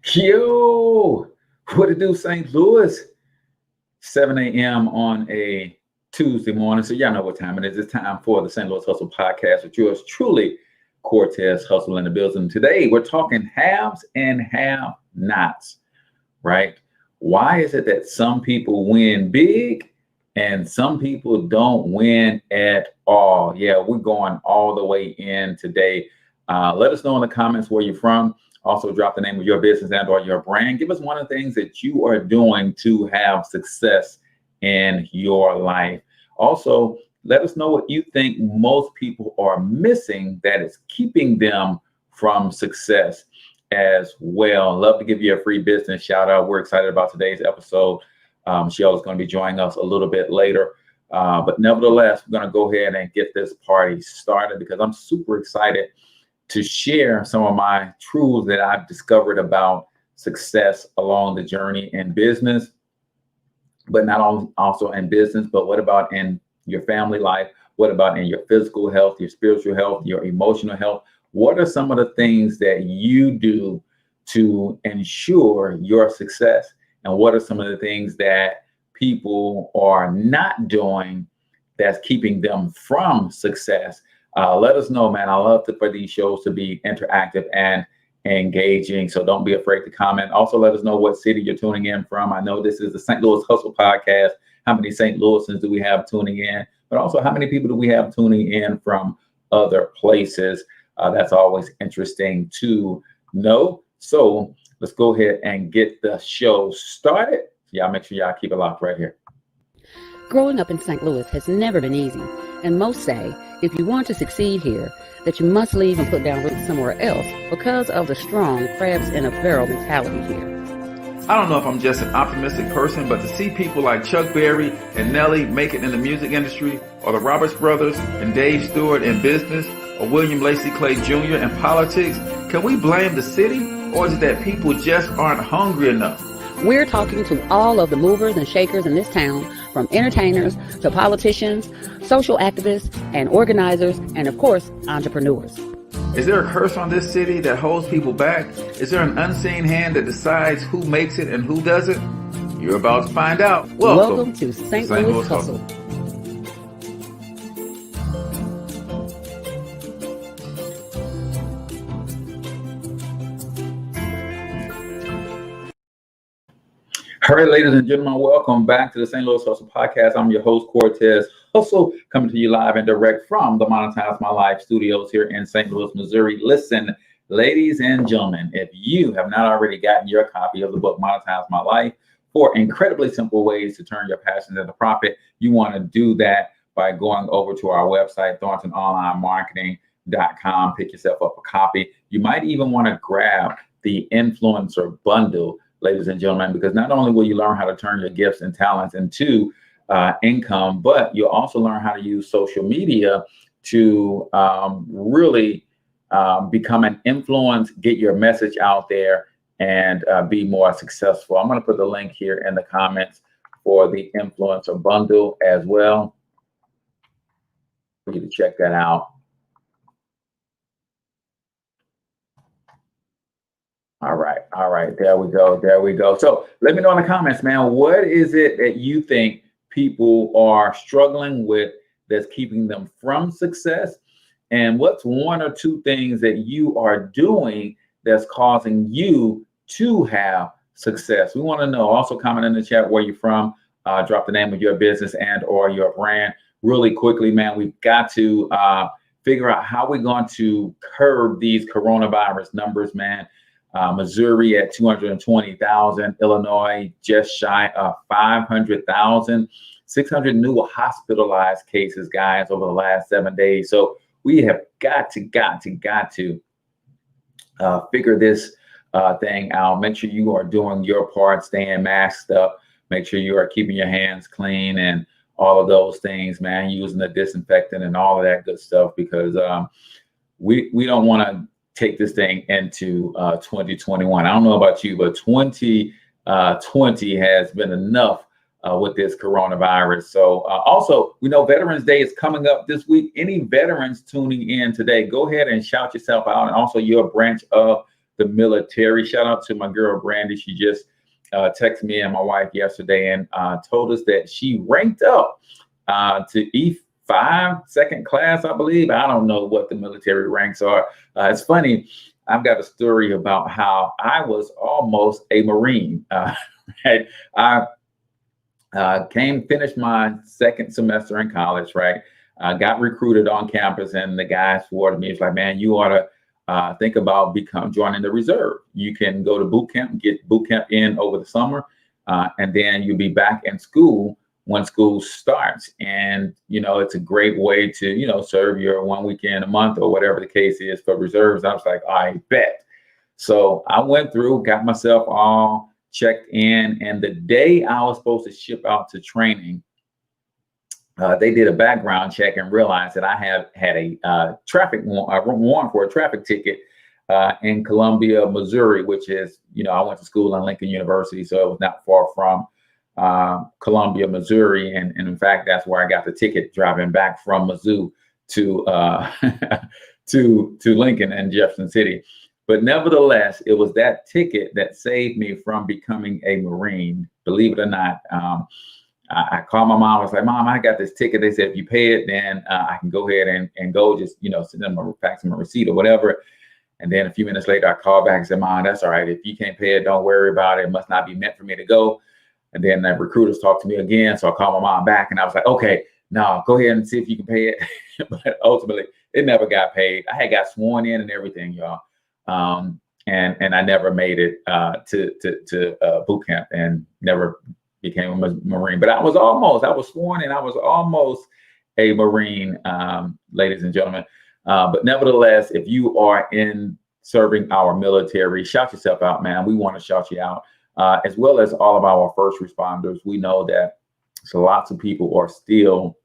Yo, what it do, St. Louis? 7 a.m. on a Tuesday morning. So y'all know what time it is. It's time for the St. Louis Hustle Podcast with yours truly, Cortez Hustle in the building. Today, we're talking haves and have-nots, right? Why is it that some people win big and some people don't win at all? Yeah, we're going all the way in today. Let us know in the comments where you're from. Also, drop the name of your business and or your brand. Give us one of the things that you are doing to have success in your life. Also, let us know what you think most people are missing that is keeping them from success as well. Love to give you a free business shout out. We're excited about today's episode. Michelle is going to be joining us a little bit later. But nevertheless, we're going to go ahead and get this party started because I'm super excited to share some of my truths that I've discovered about success along the journey in business, but not also in business, but what about in your family life? What about in your physical health, your spiritual health, your emotional health? What are some of the things that you do to ensure your success? And what are some of the things that people are not doing that's keeping them from success? Let us know, man. I love for these shows to be interactive and engaging. So don't be afraid to comment. Also, let us know what city you're tuning in from. I know this is the St. Louis Hustle Podcast. How many St. Louisans do we have tuning in? But also, how many people do we have tuning in from other places? That's always interesting to know. So let's go ahead and get the show started. Y'all make sure y'all keep it locked right here. Growing up in St. Louis has never been easy, and most say if you want to succeed here, that you must leave and put down roots somewhere else because of the strong crabs in a barrel mentality here. I don't know if I'm just an optimistic person, but to see people like Chuck Berry and Nelly make it in the music industry, or the Roberts brothers and Dave Stewart in business, or William Lacey Clay Jr. in politics, can we blame the city, or is it that people just aren't hungry enough? We're talking to all of the movers and shakers in this town, from entertainers to politicians, social activists and organizers, and of course, entrepreneurs. Is there a curse on this city that holds people back? Is there an unseen hand that decides who makes it and who doesn't? You're about to find out. Welcome to St. Louis Hustle. All right, ladies and gentlemen, welcome back to the St. Louis Hustle Podcast. I'm your host, Cortez Hustle, coming to you live and direct from the Monetize My Life studios here in St. Louis, Missouri. Listen, ladies and gentlemen, if you have not already gotten your copy of the book, Monetize My Life, 4 incredibly simple ways to turn your passions into profit, you want to do that by going over to our website, ThorntonOnlineMarketing.com. Pick yourself up a copy. You might even want to grab the Influencer Bundle, ladies and gentlemen, because not only will you learn how to turn your gifts and talents into income, but you'll also learn how to use social media to really become an influence, get your message out there, and be more successful. I'm going to put the link here in the comments for the Influencer Bundle as well for you to check that out. All right, there we go. So let me know in the comments, man, what is it that you think people are struggling with that's keeping them from success? And what's 1 or 2 things that you are doing that's causing you to have success? We want to know. Also comment in the chat where you're from, drop the name of your business and or your brand. Really quickly, man, we've got to figure out how we're going to curb these coronavirus numbers, man. Missouri at 220,000, Illinois just shy of 500,000, 600 new hospitalized cases, guys, over the last 7 days. So we have got to figure this thing out. Make sure you are doing your part, staying masked up. Make sure you are keeping your hands clean and all of those things, man, using the disinfectant and all of that good stuff, because we don't want to take this thing into 2021. I don't know about you, but 2020 has been enough with this coronavirus. So also, we know Veterans Day is coming up this week. Any veterans tuning in today, go ahead and shout yourself out, and also your branch of the military. Shout out to my girl Brandy. She just texted me and my wife yesterday and told us that she ranked up to E5, second class, I believe. I don't know what the military ranks are. It's funny. I've got a story about how I was almost a Marine. Right? I finished my second semester in college, right? Got recruited on campus, and the guy swore to me, it's like, man, you ought to think about joining the reserve. You can go to boot camp, get boot camp in over the summer, and then you'll be back in school when school starts. And, it's a great way to, serve your 1 weekend a month or whatever the case is for reserves. I was like, I bet. So I went through, got myself all checked in. And the day I was supposed to ship out to training, they did a background check and realized that I had a traffic warrant for a traffic ticket in Columbia, Missouri, which is, I went to school in Lincoln University, so it was not far from Columbia, Missouri. And in fact, that's where I got the ticket driving back from Mizzou to to Lincoln and Jefferson City. But nevertheless, it was that ticket that saved me from becoming a Marine. Believe it or not. I called my mom. I was like, Mom, I got this ticket. They said, if you pay it, then I can go ahead and go, just, send them a fax them a receipt or whatever. And then a few minutes later, I called back and said, Mom, that's all right. If you can't pay it, don't worry about it. It must not be meant for me to go. And then the recruiters talked to me again. So I called my mom back and I was like, okay, no, go ahead and see if you can pay it. But ultimately, it never got paid. I had got sworn in and everything, y'all. And I never made it to boot camp and never became a Marine. But I was sworn in. I was almost a Marine, ladies and gentlemen. But nevertheless, if you are in serving our military, shout yourself out, man. We want to shout you out, as well as all of our first responders. We know that so lots of people are still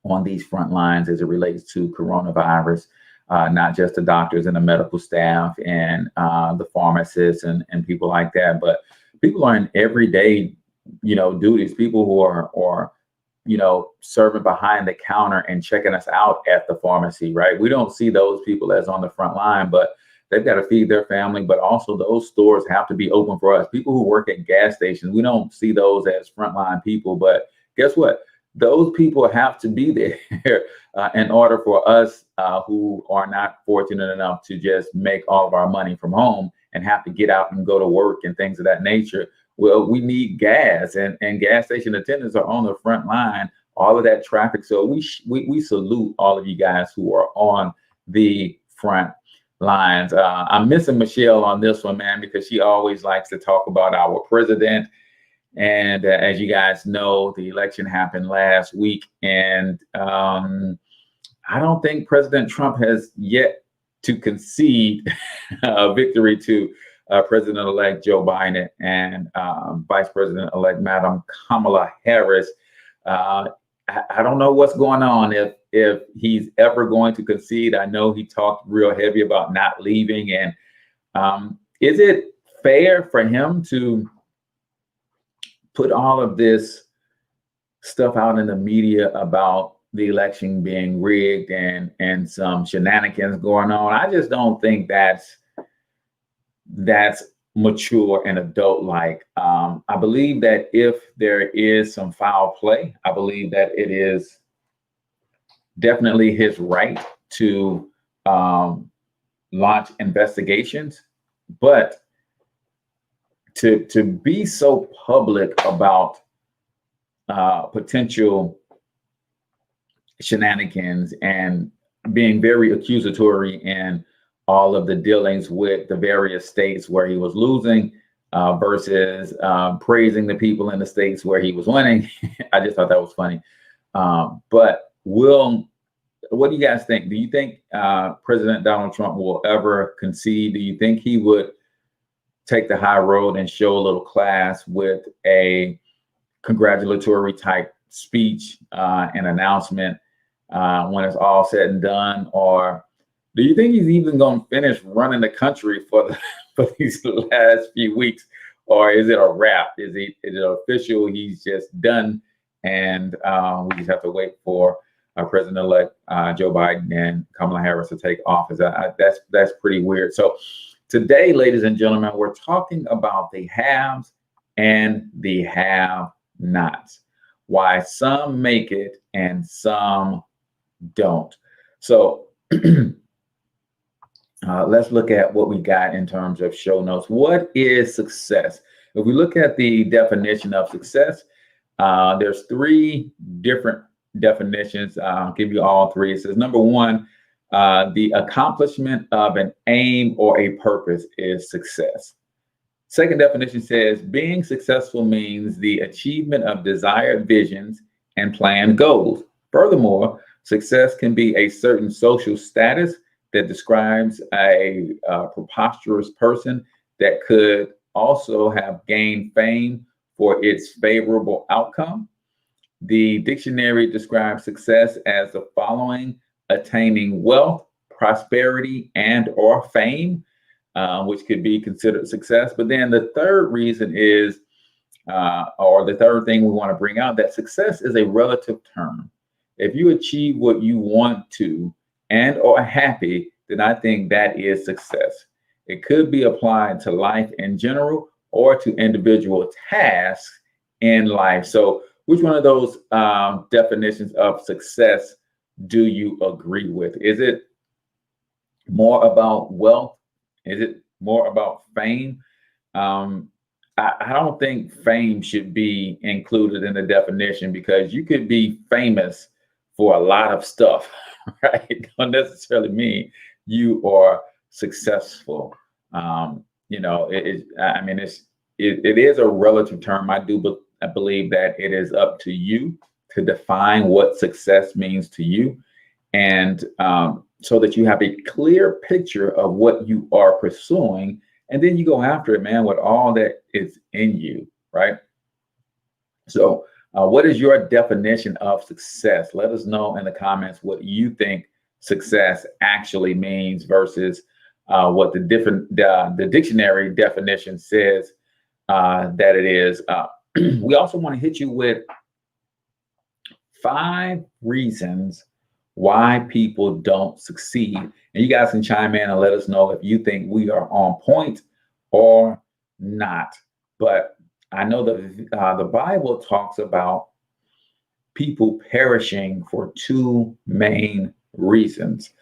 on these front lines as it relates to coronavirus, not just the doctors and the medical staff and the pharmacists and people like that, but people are in everyday duties, people who are serving behind the counter and checking us out at the pharmacy, right? We don't see those people as on the front line, but they've got to feed their family, but also those stores have to be open for us. People who work at gas stations, we don't see those as frontline people, but guess what? Those people have to be there in order for us who are not fortunate enough to just make all of our money from home and have to get out and go to work and things of that nature. Well, we need gas, and gas station attendants are on the front line, all of that traffic. So we salute all of you guys who are on the front lines. I'm missing Michelle on this one, man, because she always likes to talk about our president. And as you guys know, the election happened last week, and I don't think President Trump has yet to concede victory to President-elect Joe Biden and Vice President-elect Madam Kamala Harris. I don't know what's going on, if he's ever going to concede. I know he talked real heavy about not leaving. And is it fair for him to put all of this stuff out in the media about the election being rigged and some shenanigans going on? I just don't think that's mature and adult-like. I believe that if there is some foul play, I believe that it is definitely his right to launch investigations, but to be so public about potential shenanigans and being very accusatory in all of the dealings with the various states where he was losing versus praising the people in the states where he was winning. I just thought that was funny. But what do you guys think? Do you think President Donald Trump will ever concede? Do you think he would take the high road and show a little class with a congratulatory type speech and announcement when it's all said and done? Or do you think he's even going to finish running the country for these last few weeks? Or is it a wrap? Is it official? He's just done, and we just have to wait for President-elect Joe Biden and Kamala Harris to take office. That's pretty weird. So Today, ladies and gentlemen, we're talking about the haves and the have-nots. Why some make it and some don't. So let's look at what we got in terms of show notes. What is success? If we look at the definition of success, there's three different definitions. I'll give you all three. It says, number one, the accomplishment of an aim or a purpose is success. Second definition says, being successful means the achievement of desired visions and planned goals. Furthermore, success can be a certain social status that describes a preposterous person that could also have gained fame for its favorable outcome. The dictionary describes success as the following: attaining wealth, prosperity, and or fame, which could be considered success. But then the third reason is, or the third thing we want to bring out, that success is a relative term. If you achieve what you want to and are happy, then I think that is success. It could be applied to life in general or to individual tasks in life. So which one of those definitions of success do you agree with? Is it more about wealth? Is it more about fame? I don't think fame should be included in the definition, because you could be famous for a lot of stuff, right? It don't necessarily mean you are successful. It is a relative term. I believe that it is up to you to define what success means to you, and so that you have a clear picture of what you are pursuing, and then you go after it, man, with all that is in you, right? So what is your definition of success? Let us know in the comments what you think success actually means versus what the dictionary definition says that it is. We also want to hit you with 5 reasons why people don't succeed. And you guys can chime in and let us know if you think we are on point or not. But I know that the Bible talks about people perishing for 2 main reasons.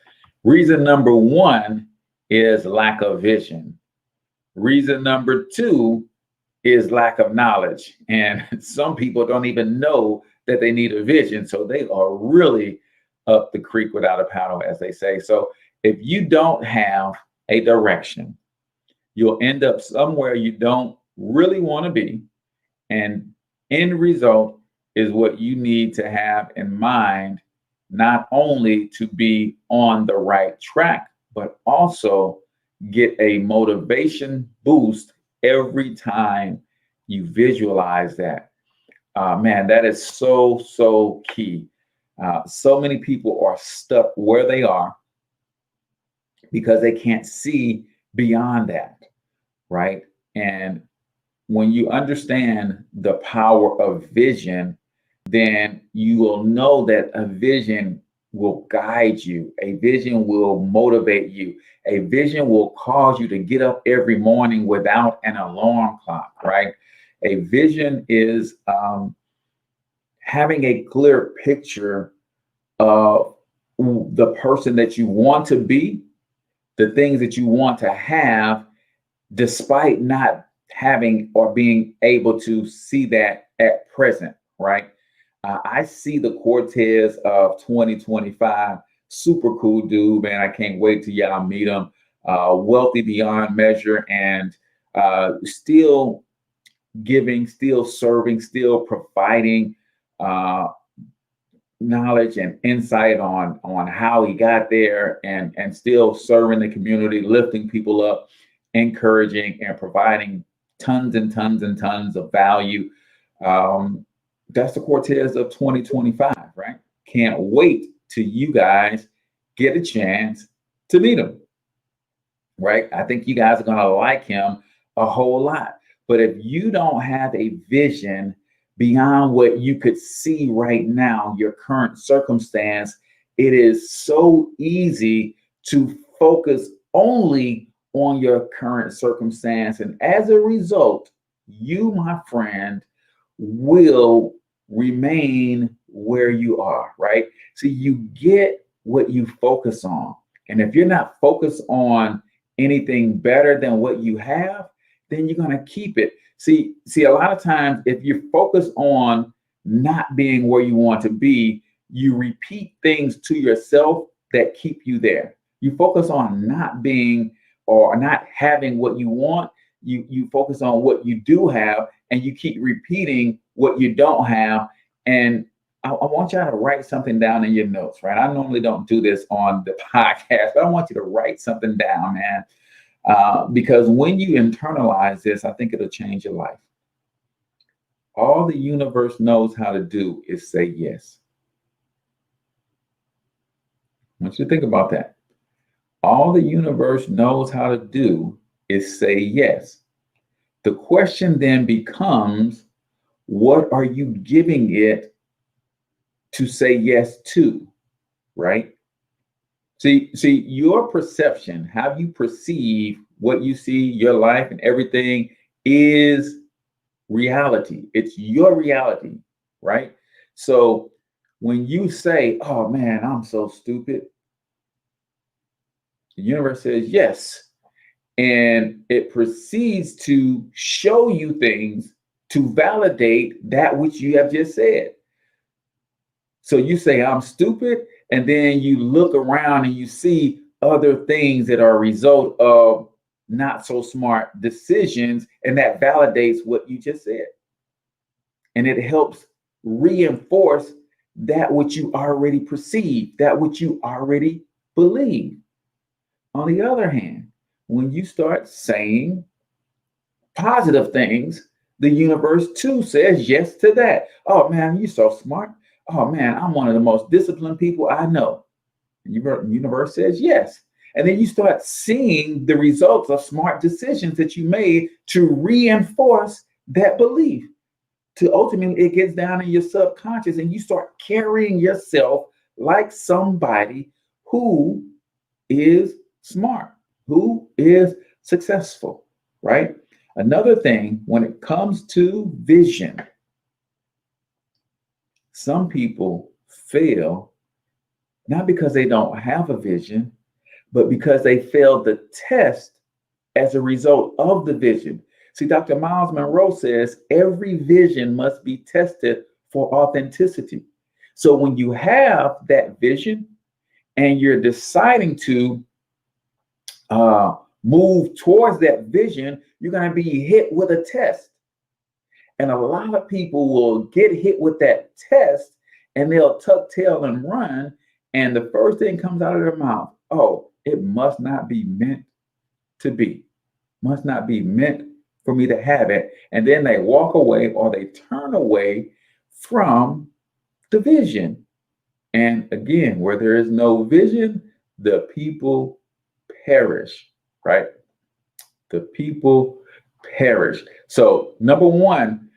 Reason number 1 is lack of vision. Reason number 2 is lack of knowledge. And some people don't even know that they need a vision. So they are really up the creek without a paddle, as they say. So if you don't have a direction, you'll end up somewhere you don't really want to be. And end result is what you need to have in mind, not only to be on the right track, but also get a motivation boost every time you visualize that. Man, that is so key. So many people are stuck where they are because they can't see beyond that, right? And when you understand the power of vision, then you will know that a vision will guide you. A vision will motivate you. A vision will cause you to get up every morning without an alarm clock, right? A vision is having a clear picture of the person that you want to be, the things that you want to have, despite not having or being able to see that at present, right? I see the Cortez of 2025, super cool dude, man. I can't wait till y'all meet him. Wealthy beyond measure, and still giving, still serving, still providing knowledge and insight on how he got there, and still serving the community, lifting people up, encouraging and providing tons and tons and tons of value. That's the Cortez of 2025, right? Can't wait till you guys get a chance to meet him, right? I think you guys are going to like him a whole lot. But if you don't have a vision beyond what you could see right now, your current circumstance, it is so easy to focus only on your current circumstance. And as a result, you, my friend, will remain where you are, right? So you get what you focus on. And if you're not focused on anything better than what you have, then you're going to keep it. See, a lot of times, if you focus on not being where you want to be, you repeat things to yourself that keep you there. You focus on not being or not having what you want. You focus on what you do have, and you keep repeating what you don't have. And I want y'all to write something down in your notes, right? I normally don't do this on the podcast, but I want you to write something down, man. Because when you internalize this, I think it'll change your life. All the universe knows how to do is say yes. I want you to think about that. All the universe knows how to do is say yes. The question then becomes, what are you giving it to say yes to, right? See, your perception, how you perceive what you see, your life and everything is reality. It's your reality, right? So when you say, oh man, I'm so stupid, the universe says yes. And it proceeds to show you things to validate that which you have just said. So you say, I'm stupid. And then you look around and you see other things that are a result of not so smart decisions. And that validates what you just said. And it helps reinforce that which you already perceive, that which you already believe. On the other hand, when you start saying positive things, the universe too says yes to that. Oh man, you're so smart. Oh man, I'm one of the most disciplined people I know. The universe says yes. And then you start seeing the results of smart decisions that you made to reinforce that belief. To ultimately, it gets down in your subconscious and you start carrying yourself like somebody who is smart, who is successful, right? Another thing, when it comes to vision, some people fail not because they don't have a vision, but because they failed the test as a result of the vision. See, Dr. Miles Monroe says every vision must be tested for authenticity. So when you have that vision and you're deciding to move towards that vision, you're going to be hit with a test. And a lot of people will get hit with that test and they'll tuck tail and run. And the first thing comes out of their mouth, oh, it must not be meant to be, must not be meant for me to have it. And then they walk away or they turn away from the vision. And again, where there is no vision, the people perish, right? The people perish. So number one,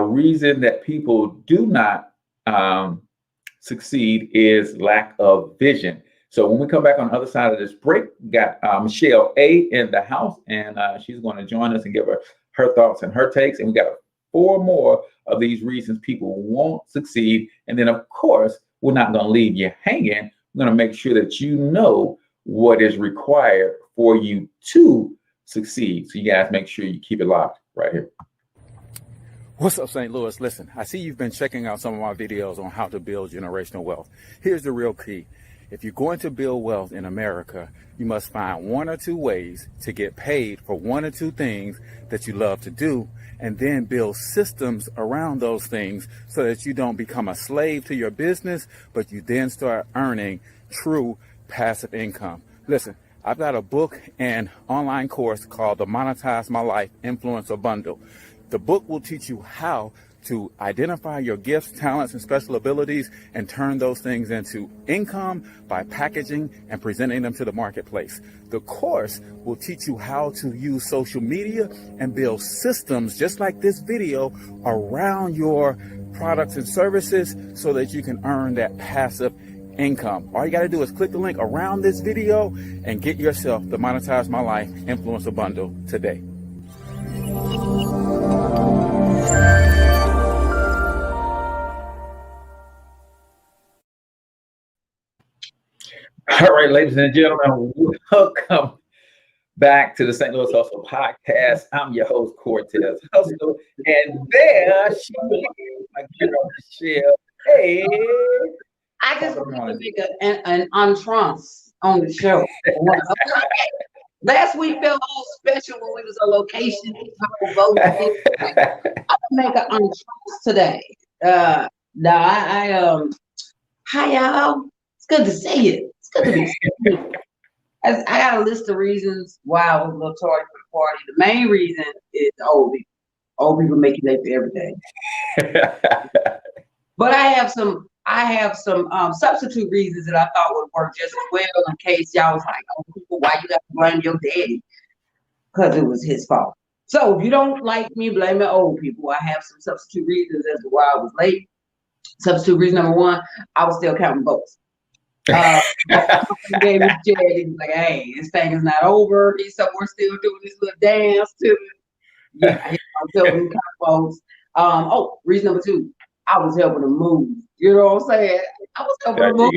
reason that people do not succeed is lack of vision. So when we come back on the other side of this break, we got Michelle A. in the house, and she's going to join us and give her thoughts and her takes. And we got 4 more of these reasons people won't succeed. And then, of course, we're not going to leave you hanging. We're going to make sure that you know what is required for you to succeed. So you guys make sure you keep it locked right here. What's up, St. Louis? Listen, I see you've been checking out some of my videos on how to build generational wealth. Here's the real key. If you're going to build wealth in America, you must find 1 or 2 ways to get paid for 1 or 2 things that you love to do, and then build systems around those things so that you don't become a slave to your business, but you then start earning true passive income. Listen, I've got a book and online course called the Monetize My Life Influencer Bundle. The book will teach you how to identify your gifts, talents, and special abilities and turn those things into income by packaging and presenting them to the marketplace. The course will teach you how to use social media and build systems just like this video around your products and services so that you can earn that passive income. All you got to do is click the link around this video and get yourself the Monetize My Life Influencer Bundle today. All right, ladies and gentlemen, welcome back to the St. Louis Hustle Podcast. I'm your host, Cortez Hustle, and there she is, my girl, Michelle. Hey. I just want to make an entrance on the show. Last week felt all special when we was on location. I'm gonna make an entrance today. Hi y'all. It's good to see you. It's good to be seen. I got a list of reasons why I was a little tardy for the party. The main reason is old people. Old people make you late for everything. But I have some substitute reasons that I thought would work just as well in case y'all was like, oh, people, why you got to blame your daddy? Because it was his fault. So if you don't like me blaming old people, I have some substitute reasons as to why I was late. Substitute reason number one, I was still counting votes. He was like, hey, this thing is not over. He's somewhere still doing this little dance to it. Yeah, I'm still doing votes. Reason number two, I was helping him move. You know what I'm saying? I was helping him move.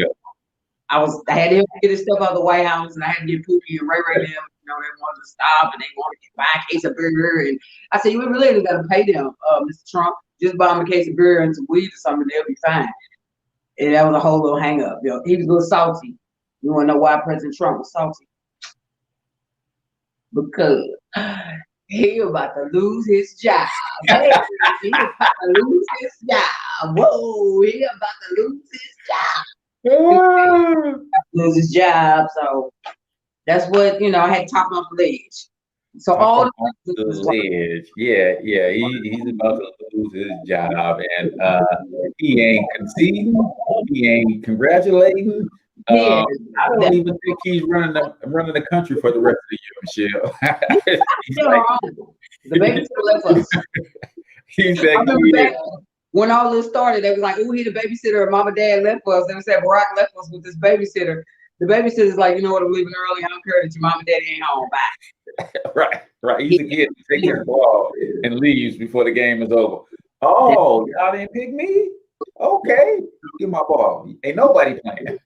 I had to help get his stuff out of the White House, and I had to get Pookie and Ray them. You know, they wanted to stop, and they wanted to buy a case of beer. And I said, you really got to pay them, Mr. Trump. Just buy them a case of beer and some weed or something, they'll be fine. And that was a whole little hang up. Yo, he was a little salty. You want to know why President Trump was salty? Because he about to lose his job. Hey, he about to lose his job. Whoa, he about to lose his job. Lose his job. So that's what, I had to talk off the ledge. So all the ledge. Yeah. He's about to lose his job, and he ain't conceding. He ain't congratulating. I don't even think he's running the country for the rest of the year, Michelle. The babysitter left us. He said, when all this started, they was like, "Ooh, he the babysitter." And Mama, Dad left us. They said Barack left us with this babysitter. The babysitter's like, you know what? I'm leaving early. I don't care that your mom and daddy ain't home. Bye. Right. He's a kid. He takes his ball and leaves before the game is over. Oh, y'all didn't pick me? Okay, give my ball. Ain't nobody playing.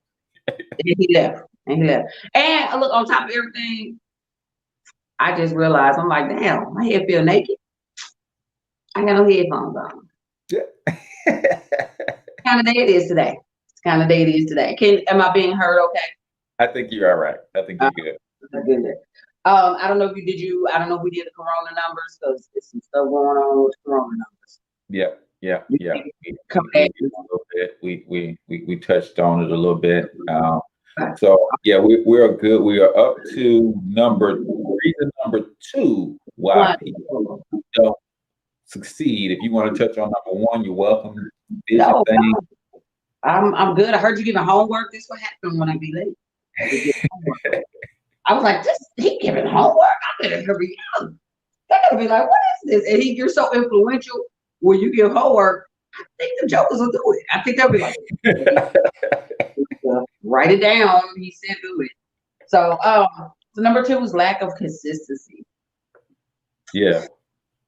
And he left. And look, on top of everything, I just realized, I'm like, damn, my head feel naked. I got no headphones on. Yeah. Kind of day it is today. Am I being heard okay? I think you're all right. I think you're good. Good. I don't know if we did the corona numbers, because there's some stuff going on with the corona numbers. Yeah. We touched on it a little bit. So yeah, we're good. We are up to reason number two why people don't succeed. If you want to touch on number one, you're welcome. No. I'm good. I heard you giving homework. This is what happened when I be late. I was like, he giving homework? I better hurry up. They're gonna be like, what is this? And you're so influential when you give homework. I think the jokers will do it. I think they'll be like, write it down. He said do it. So number two was lack of consistency. Yeah.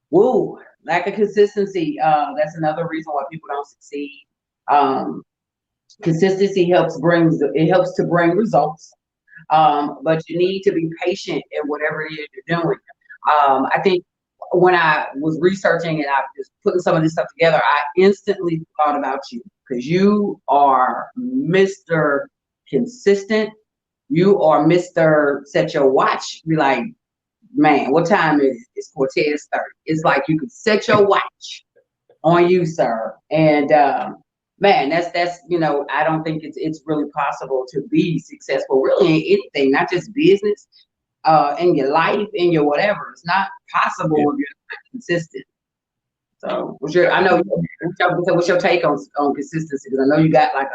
Woo, lack of consistency. That's another reason why people don't succeed. Consistency helps to bring results, but you need to be patient in whatever it is you're doing. I think when I was researching and I was putting some of this stuff together, I instantly thought about you, because you are Mr. Consistent. You are Mr. Set your watch. Be like, man, what time is it? It's Cortez 30. It's like you can set your watch on you, sir. And man, that's I don't think it's really possible to be successful really in anything, not just business, in your life, in your whatever. It's not possible if you're not consistent. So what's your take on consistency? Because I know you got like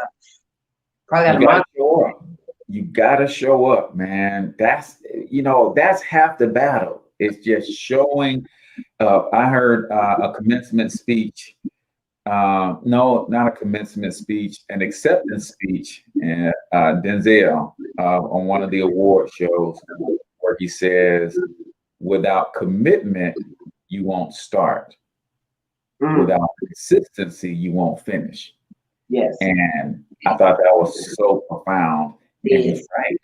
you gotta show up, man. That's half the battle. It's just showing up. I heard a commencement speech No, not a commencement speech, an acceptance speech. And Denzel on one of the award shows where he says, without commitment, you won't start. Without consistency, you won't finish. Yes. And I thought that was so profound. And he's right.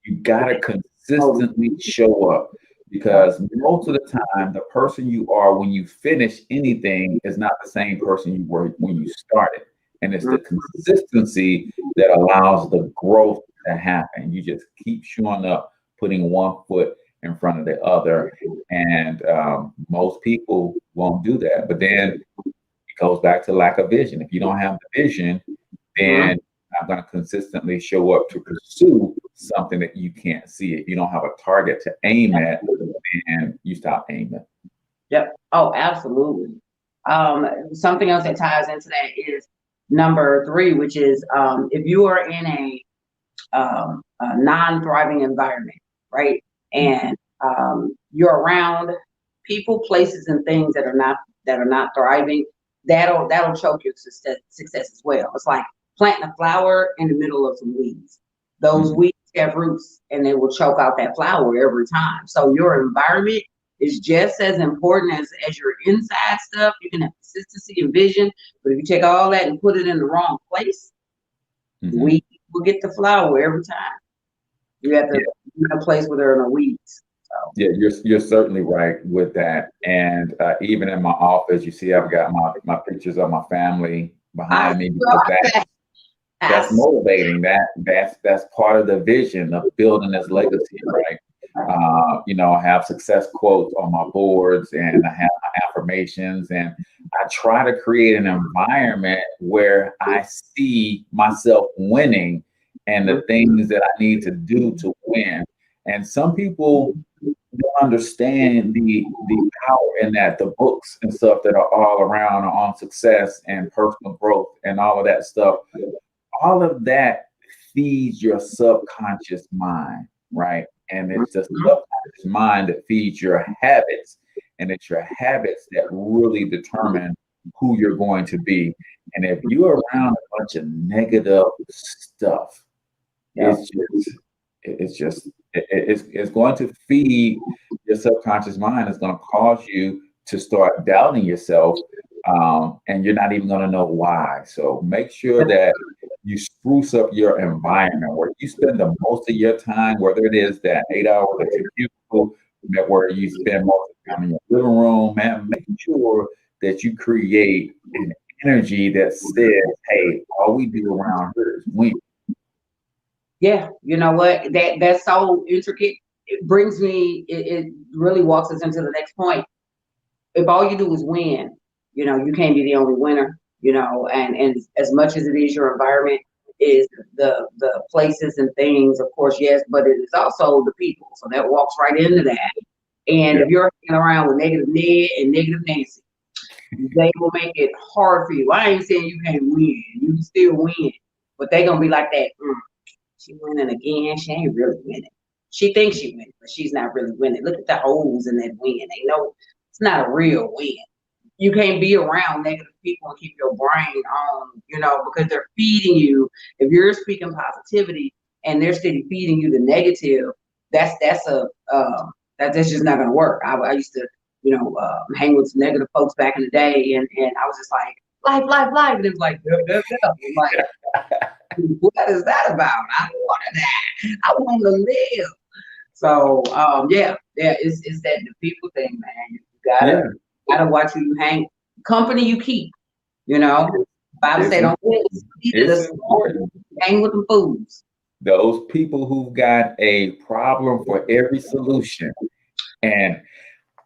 You got to consistently show up, because most of the time, the person you are when you finish anything is not the same person you were when you started. And it's the consistency that allows the growth to happen. You just keep showing up, putting one foot in front of the other. And most people won't do that. But then it goes back to lack of vision. If you don't have the vision, then I'm going to consistently show up to pursue something that you can't see. If you don't have a target to aim at, and you stop aiming. Yep. Oh, absolutely. Something else that ties into that is number 3, which is if you are in a non-thriving environment, right, and you're around people, places, and things that are not thriving, that'll choke your success as well. It's like planting a flower in the middle of some weeds. Those weeds have roots, and they will choke out that flower every time. So your environment is just as important as your inside stuff. You can have consistency and vision, but if you take all that and put it in the wrong place, we will get the flower every time. You have to be in a place where there are no weeds. So. Yeah, you're certainly right with that. And even in my office, you see, I've got my pictures of my family behind me, because that's motivating. That's part of the vision of building this legacy, right? I have success quotes on my boards, and I have my affirmations, and I try to create an environment where I see myself winning and the things that I need to do to win. And some people don't understand the power in that. The books and stuff that are all around on success and personal growth and all of that stuff, all of that feeds your subconscious mind, right? And it's the subconscious mind that feeds your habits, and it's your habits that really determine who you're going to be. And if you're around a bunch of negative stuff, it's going to feed your subconscious mind. It's going to cause you to start doubting yourself, and you're not even going to know why. So make sure that you spruce up your environment where you spend the most of your time, whether it is that 8 hours at your cubicle, where you spend most of the time in your living room, man. Make sure that you create an energy that says, hey, all we do around here is win. Yeah, you know what? That's so intricate. It brings me, it really walks us into the next point. If all you do is win, you can't be the only winner, and as much as it is your environment, is the places and things, of course, yes, but it is also the people. So that walks right into that. And if you're hanging around with negative Ned and negative Nancy, they will make it hard for you. I ain't saying you can't win. You can still win. But they're going to be like that. She winning again. She ain't really winning. She thinks she winning, but she's not really winning. Look at the holes in that win. They know it's not a real win. You can't be around negative people and keep your brain on, because they're feeding you. If you're speaking positivity and they're still feeding you the negative, that's just not going to work. I used to, hang with some negative folks back in the day, and I was just like, life, and it was like, like, what is that about? I don't want that. I want to live. So it's that the people thing, man. You gotta watch who you hang, company you keep. Bible say don't hang with the fools. Those people who've got a problem for every solution. And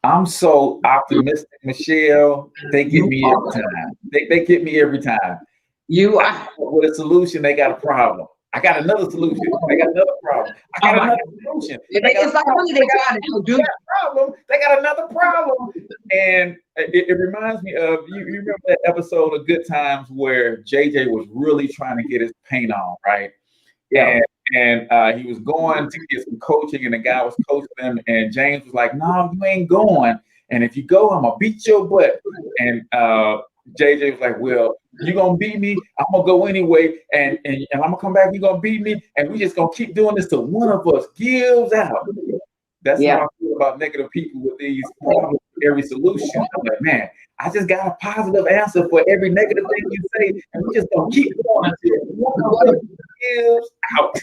I'm so optimistic, Michelle. They get me every time. They get me every time. You are with a solution, they got a problem. I got another solution. They got another problem. I got another solution. It's like what they trying to do. Problem. They got another problem. And it reminds me of you remember that episode of Good Times where JJ was really trying to get his paint on, right? Yeah. And he was going to get some coaching, and the guy was coaching him, and James was like, "No, you ain't going. And if you go, I'm gonna beat your butt." And JJ was like, well, you gonna beat me, I'm gonna go anyway, and I'm gonna come back, you gonna beat me, and we just gonna keep doing this till one of us gives out. That's how I feel about negative people with these problems, every solution. I'm like, man, I just got a positive answer for every negative thing you say, and we just gonna keep going until one of us gives out.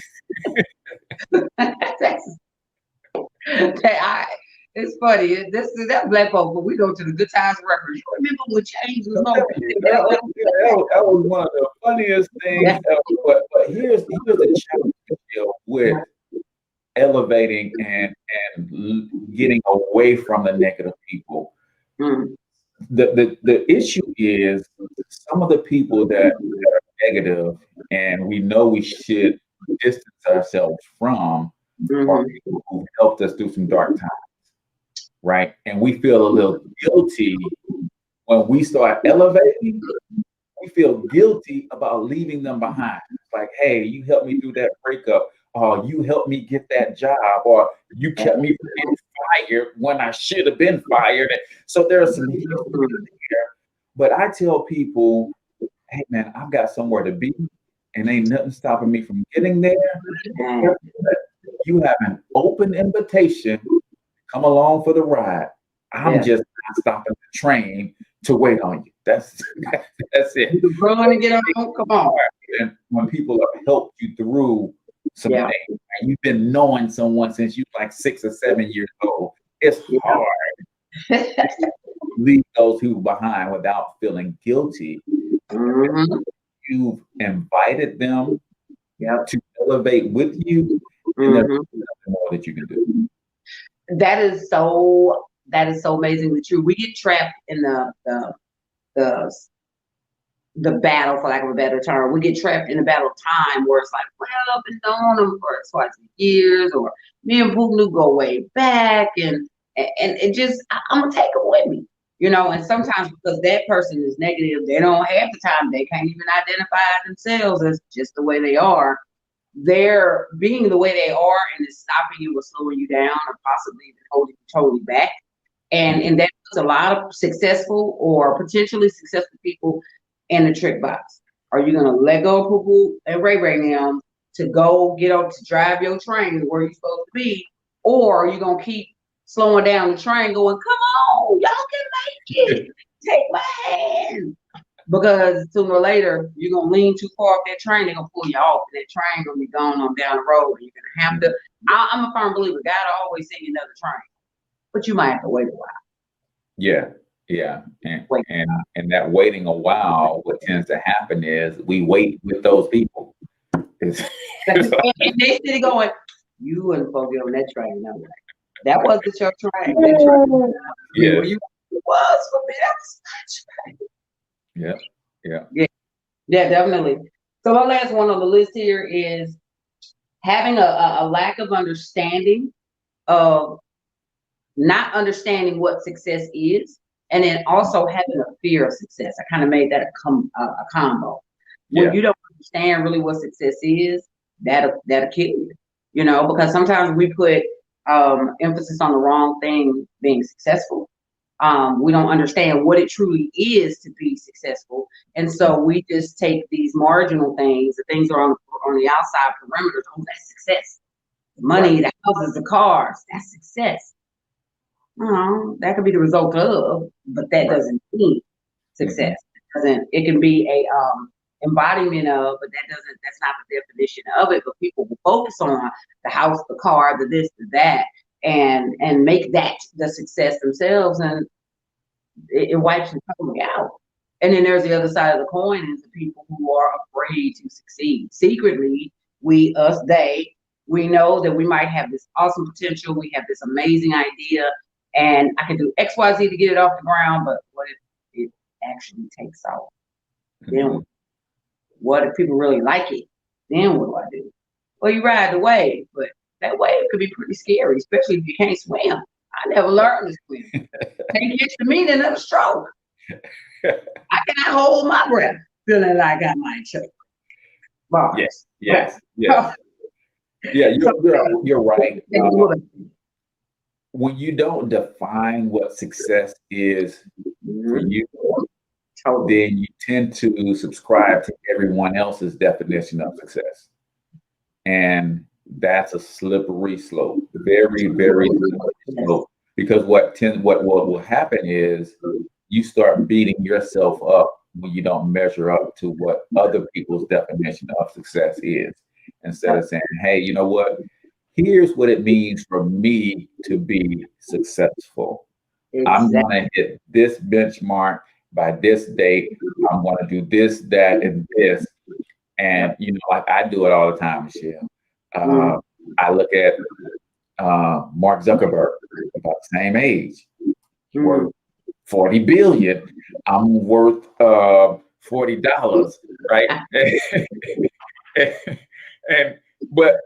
It's funny. That's black folks, but we go to the Good Times Records. You remember when change was over? That was one of the funniest things ever. But here's the challenge with elevating and getting away from the negative people. The issue is some of the people that are negative and we know we should distance ourselves from are people who helped us through some dark times. Right. And we feel a little guilty when we start elevating. We feel guilty about leaving them behind. It's like, hey, you helped me through that breakup, or you helped me get that job, or you kept me from getting fired when I should have been fired. And so there's some guilt there. But I tell people, hey, man, I've got somewhere to be, and ain't nothing stopping me from getting there. You have an open invitation. Come along for the ride. I'm just not stopping the train to wait on you. That's it. Run and get on. Come on. And when people have helped you through some things, and you've been knowing someone since you were like 6 or 7 years old, it's hard to leave those people behind without feeling guilty. You've invited them to elevate with you, and there's nothing more that you can do. That is so amazingly true. We get trapped in the battle, for lack of a better term. We get trapped in the battle of time where it's like, well, I've been knowing them for X, Y, Z years, or me and Pooh go way back, and it just I'm gonna take them with me, you know. And sometimes because that person is negative, they don't have the time. They can't even identify themselves as just the way they are. They're being the way they are, and it's stopping you or slowing you down, or possibly even holding you totally back. And that puts a lot of successful or potentially successful people in the trick box. Are you gonna let go of Poo and Ray now to go get up to drive your train to where you're supposed to be, or are you gonna keep slowing down the train, going, "Come on, y'all can make it. Take my hand." Because sooner or later, you're going to lean too far off that train, they're going to pull you off, and that train going to be going on down the road, and you're going to have to, I'm a firm believer, God always send you another train, but you might have to wait a while. Yeah. And that waiting a while, what tends to happen is we wait with those people. And they still going, you wouldn't supposed to get on that train. No, that wasn't your train. That train. Yeah. It was for me. That was my train. Yeah, definitely. So my last one on the list here is having a lack of understanding of not understanding what success is, and then also having a fear of success. I kind of made that a combo. When you don't understand really what success is, that'll kill you, you know, because sometimes we put emphasis on the wrong thing being successful. We don't understand what it truly is to be successful. And so we just take these marginal things, the things that are on the outside perimeters. Oh, that's success. The money, the houses, the cars, that's success. That could be the result of, but that doesn't mean success. It can be a embodiment of, but that's not the definition of it. But people will focus on the house, the car, the this, the that, and make that the success themselves, and it wipes them totally out. And then there's the other side of the coin, is the people who are afraid to succeed. Secretly, we know that we might have this awesome potential, we have this amazing idea, and I can do X, Y, Z to get it off the ground, but what if it actually takes off? Then what if people really like it? Then what do I do? Well, you ride the wave, but that wave could be pretty scary, especially if you can't swim. I never learned to swim. Can't catch the meaning of a stroke. I cannot hold my breath, feeling like I might choke. Yes. Yeah, you're right. When you don't define what success is for you, Totally. then you tend to subscribe to everyone else's definition of success. And that's a slippery slope, very, very slippery slope. Because what will happen is you start beating yourself up when you don't measure up to what other people's definition of success is. Instead of saying, hey, you know what? Here's what it means for me to be successful. I'm Exactly. going to hit this benchmark by this date. I'm going to do this, that, and this. And, you know, like I do it all the time, Michelle. I look at Mark Zuckerberg, about the same age, worth 40 billion. I'm worth $40, right? and but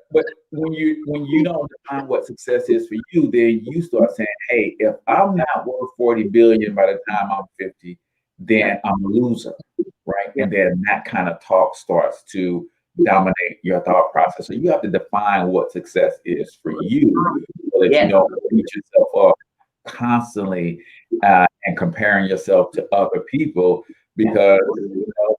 when you don't define what success is for you, then you start saying, hey, if I'm not worth 40 billion by the time I'm 50, then I'm a loser, right? And then that kind of talk starts to dominate your thought process. So you have to define what success is for you, so that you don't beat yourself up constantly and comparing yourself to other people, because you know,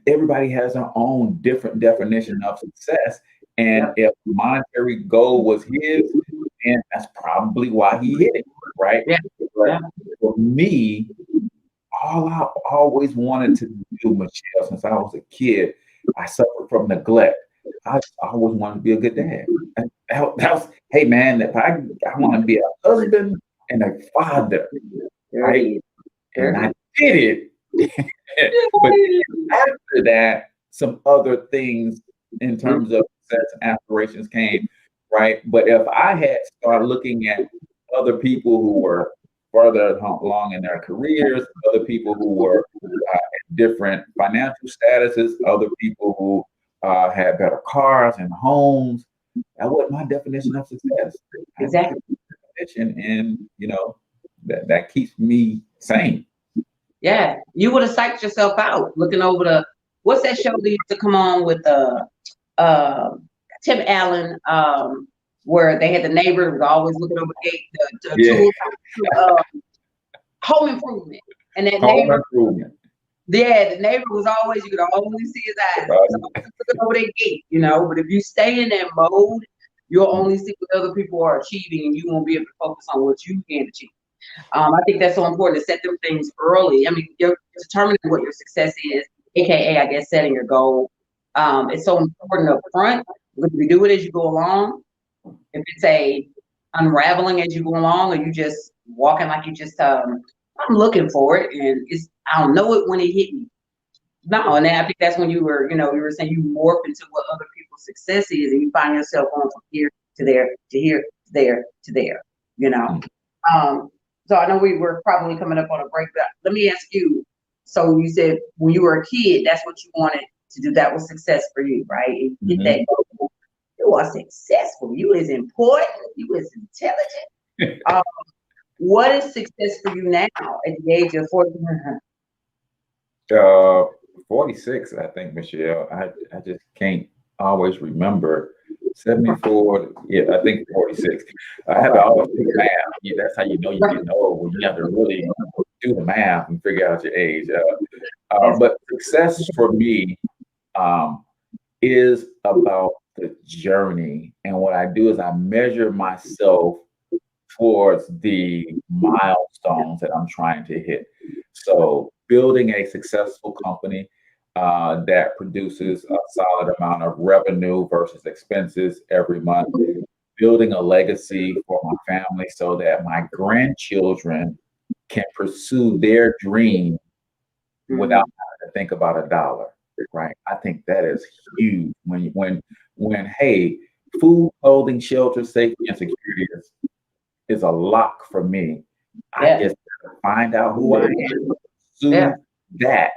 everybody has their own different definition of success. And if monetary goal was his, then that's probably why he hit it, right? But for me, all I always wanted to do, Michelle, since I was a kid, I suffered from neglect. I always wanted to be a good dad. And that was, hey man, if I want to be a husband and a father, right? And I did it. But after that, some other things in terms of success and aspirations came, right? But if I had started looking at other people who were further along in their careers, other people who were in different financial statuses, other people who had better cars and homes, that wasn't my definition of success. Exactly. And you know, that keeps me sane. Yeah, you would have psyched yourself out looking over what's that show that used to come on with Tim Allen, where they had the neighbor who was always looking over the gate, the Home Improvement, and that neighbor. Improvement. Yeah, the neighbor was always, you could always see his eyes looking over their gate, you know. But if you stay in that mode, you'll only see what other people are achieving, and you won't be able to focus on what you can achieve. I think that's so important to set them things early. I mean, you're determining what your success is, aka, I guess, setting your goal. It's so important up front, because if you do it as you go along, if it's a unraveling as you go along, or you just walking like you just I'm looking for it, and I don't know it when it hit me. No, and then I think that's when you were saying you morph into what other people's success is, and you find yourself going from here to there to here to there to there. You know. So I know we were probably coming up on a break, but let me ask you. So you said when you were a kid, that's what you wanted to do. That was success for you, right? And you hit that goal. You are successful. You is important. You is intelligent. What is success for you now at the age of 40? 46, I think, Michelle. I just can't always remember. 74, yeah, I think 46. I have to always do the math. Yeah, that's how you know you're getting old, when you have to really do the math and figure out your age. But success for me is about the journey. And what I do is I measure myself towards the milestones that I'm trying to hit. So building a successful company that produces a solid amount of revenue versus expenses every month, building a legacy for my family so that my grandchildren can pursue their dream without having to think about a dollar, right? I think that is huge. When hey, food, clothing, shelter, safety, and security is a lock for me. I just find out who I am, pursue that.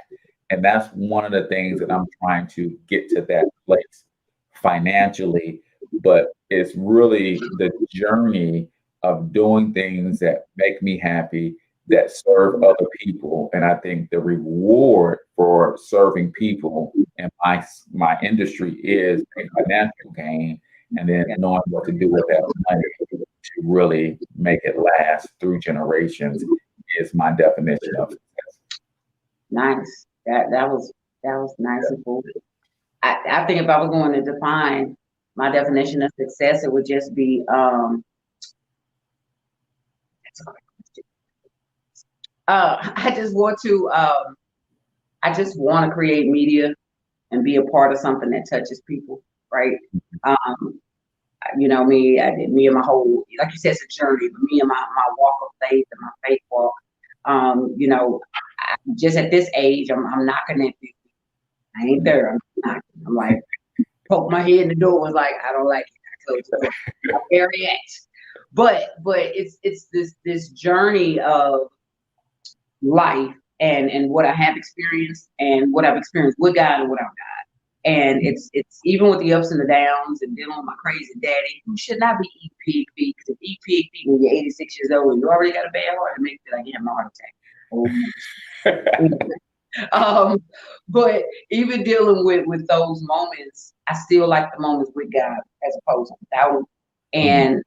And that's one of the things that I'm trying to get to that place financially. But it's really the journey of doing things that make me happy, that serve other people. And I think the reward for serving people in my industry is a financial gain, and then knowing what to do with that money to really make it last through generations is my definition of success. Nice. That was nice and cool. I think if I was going to define my definition of success, it would just be I just want to create media and be a part of something that touches people, right? Me and my whole, like you said, it's a journey, but me and my walk of faith and my faith walk, just at this age, I'm knocking at 50. I ain't there. I'm knocking. I'm like, poke my head in the door, was like, I don't like it. I close the door. Very act. But it's this journey of life and what I have experienced and what I've experienced with God and without God. And it's even with the ups and the downs and dealing with my crazy daddy, who should not be eating pig feet, because if you eat pig feet when you're 86 years old and you already got a bad heart, it makes you feel like you have a heart attack. But even dealing with those moments, I still like the moments with God as opposed to without him. And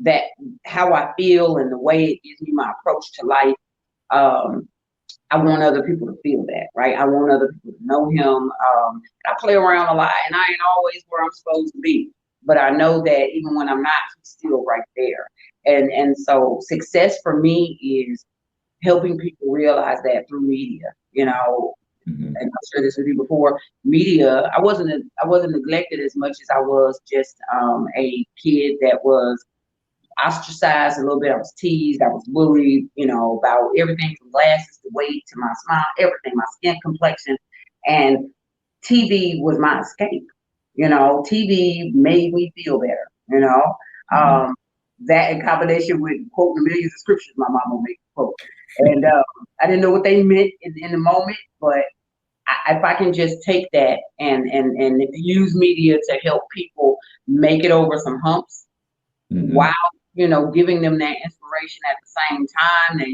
that how I feel and the way it gives me my approach to life. I want other people to feel that, right? I want other people to know him. I play around a lot, and I ain't always where I'm supposed to be. But I know that even when I'm not, he's still right there. And so success for me is helping people realize that through media, and I've shared this with you before. Media, I wasn't neglected as much as I was just a kid that was ostracized a little bit. I was teased, I was bullied, about everything from glasses to weight to my smile, everything, my skin complexion. And TV was my escape. TV made me feel better, that in combination with quoting millions of scriptures my mama would make quote. And I didn't know what they meant in the moment, but if I can just take that and use media to help people make it over some humps, while giving them that inspiration at the same time, that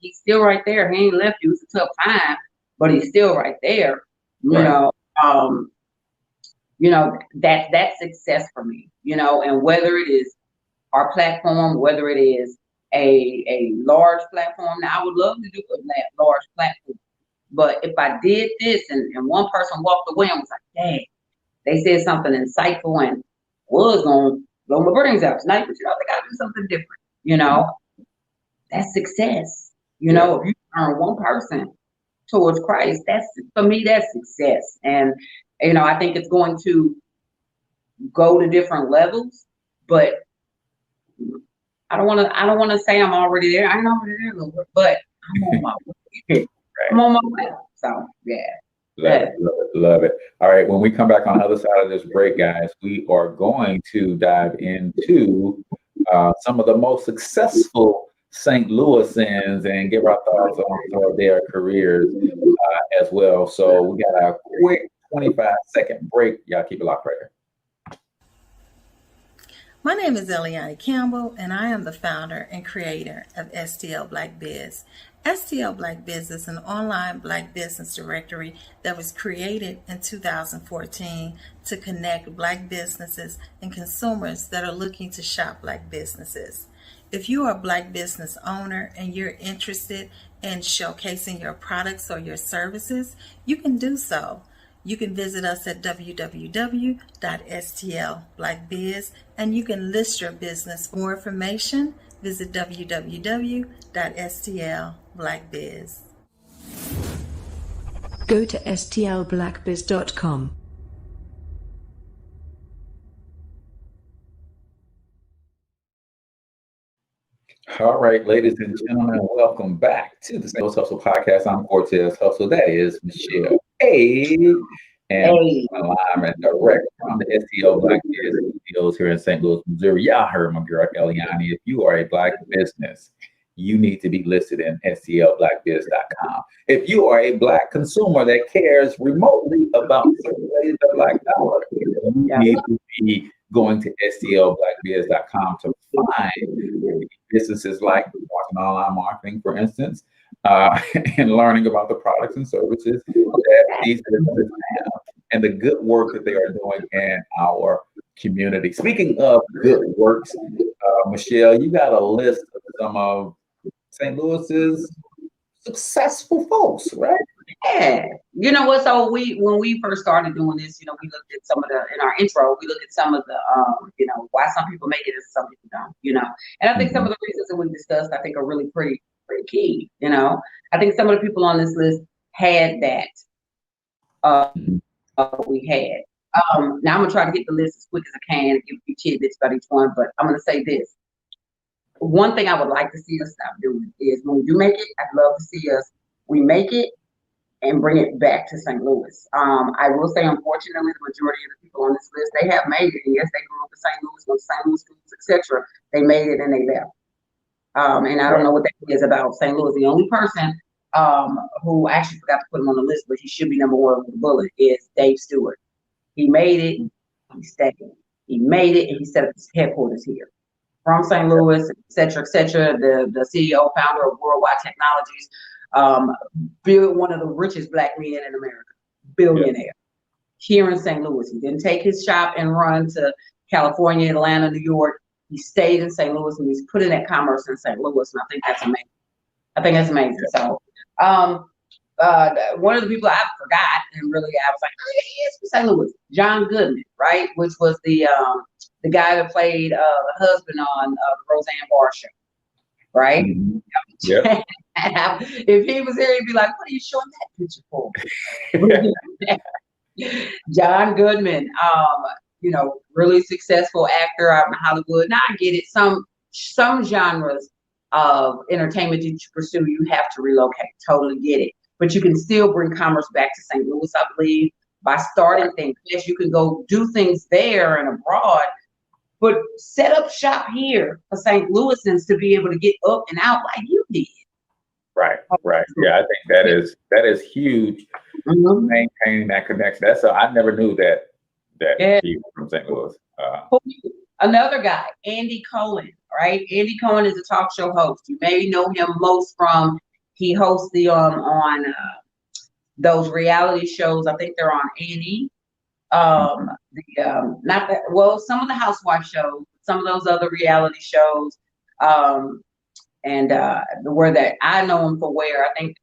he's still right there. He ain't left you. It's a tough time, but he's still right there. That's success for me. And whether it is our platform, whether it is a large platform. Now, I would love to do a large platform, but if I did this and one person walked away and was like, "Dang, they said something insightful and was going to blow my brains out tonight, but they got to do something different." That's success. If you turn one person towards Christ, for me, that's success. And I think it's going to go to different levels, but I don't want to say I'm already there. I ain't already there, Lord, but I'm on my way. I'm on my way. So yeah. Love it. All right. When we come back on the other side of this break, guys, we are going to dive into some of the most successful St. Louisans and give our thoughts on their careers as well. So we got a quick 25-second break. Y'all keep it locked right here. My name is Eliani Campbell, and I am the founder and creator of STL Black Biz. STL Black Biz is an online Black business directory that was created in 2014 to connect Black businesses and consumers that are looking to shop Black businesses. If you are a Black business owner and you're interested in showcasing your products or your services, you can do so. You can visit us at www.stlblackbiz and you can list your business. For more information, visit www.stlblackbiz. Go to stlblackbiz.com. All right, ladies and gentlemen, welcome back to the St. Louis Hustle Podcast. I'm Cortez Hustle. That is Michelle A. And I'm live and direct from the STL Black Biz Studios here in St. Louis, Missouri. Y'all heard my girl Eliani. If you are a Black business, you need to be listed in stlblackbiz.com. If you are a Black consumer that cares remotely about circulating the Black dollar, you need to be going to stlblackbiz.com to find businesses like Marketing Online Marketing, for instance, and learning about the products and services that these businesses have and the good work that they are doing in our community. Speaking of good works, Michelle, you got a list of some of St. Louis's successful folks, right? Yeah. You know what? So when we first started doing this, we looked at some of in our intro, we looked at some of the, why some people make it and some people don't. And I think some of the reasons that we discussed, I think are really pretty key. I think some of the people on this list had that, we had. Now I'm gonna try to get the list as quick as I can and give you tidbits about each one, but I'm gonna say this. One thing I would like to see us stop doing is when we do make it, I'd love to see we make it and bring it back to St. Louis. I will say, unfortunately, the majority of the people on this list, they have made it. And yes, they grew up in St. Louis, went to St. Louis schools, etc. They made it and they left. And I don't know what that is about St. Louis. The only person who I actually forgot to put him on the list, but he should be number one with the bullet, is Dave Stewart. He made it, he stayed. He made it, and he set up his headquarters here. From St. Louis, et cetera, the CEO, founder of Worldwide Technologies, built one of the richest Black men in America, billionaire, here in St. Louis. He didn't take his shop and run to California, Atlanta, New York. He stayed in St. Louis, and he's putting that commerce in St. Louis, and I think that's amazing. So, one of the people I forgot, and really I was like, oh yeah, he is from St. Louis, John Goodman, right? Which was the guy that played the husband on the Roseanne Barr show, right? Mm-hmm. Yeah. If he was here, he'd be like, what are you showing that picture for? John Goodman, really successful actor out in Hollywood. Now I get it. Some genres of entertainment that you pursue, you have to relocate. Totally get it. But you can still bring commerce back to St. Louis, I believe, by starting things. Yes, you can go do things there and abroad, but set up shop here for St. Louisans to be able to get up and out like you did. Right. Yeah, I think that is huge. Mm-hmm. Maintaining that connection. I never knew that he was from St. Louis. Another guy, Andy Cohen, right? Andy Cohen is a talk show host. You may know him most from he hosts the on those reality shows. I think they're on A&E. Some of the housewife shows, some of those other reality shows, and where that I know him for where I think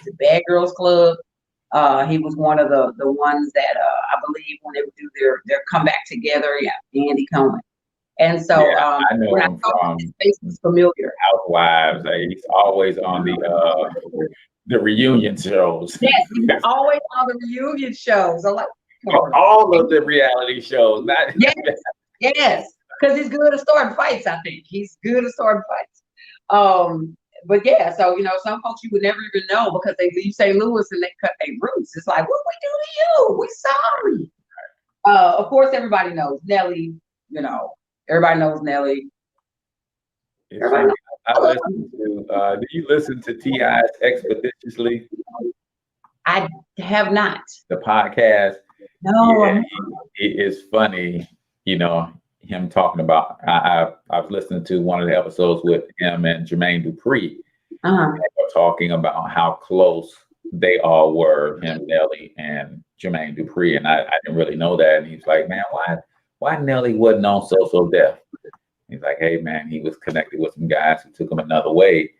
the Bad Girls Club. He was one of the ones that I believe when they would do their comeback together. Yeah, Andy Cohen. And so I know him from his face is familiar. Housewives. He's always on the reunion shows. Yes, he's always on the reunion shows. I'm like, all of the reality shows. Yes, because he's good at starting fights. I think he's good at starting fights. But yeah, so some folks you would never even know because they leave St. Louis and they cut their roots. It's like, what we do to you? We're sorry. Of course, everybody knows Nelly. Everybody knows Nelly. Do you listen to T.I.'s Expeditiously? I have not. The podcast. No. Yeah, it is funny, him talking about. I've listened to one of the episodes with him and Jermaine Dupri. Uh-huh. They were talking about how close they all were, him, Nelly, and Jermaine Dupri, and I didn't really know that. And he's like, man, why Nelly wasn't on So Def? He's like, hey man, he was connected with some guys who took him another way.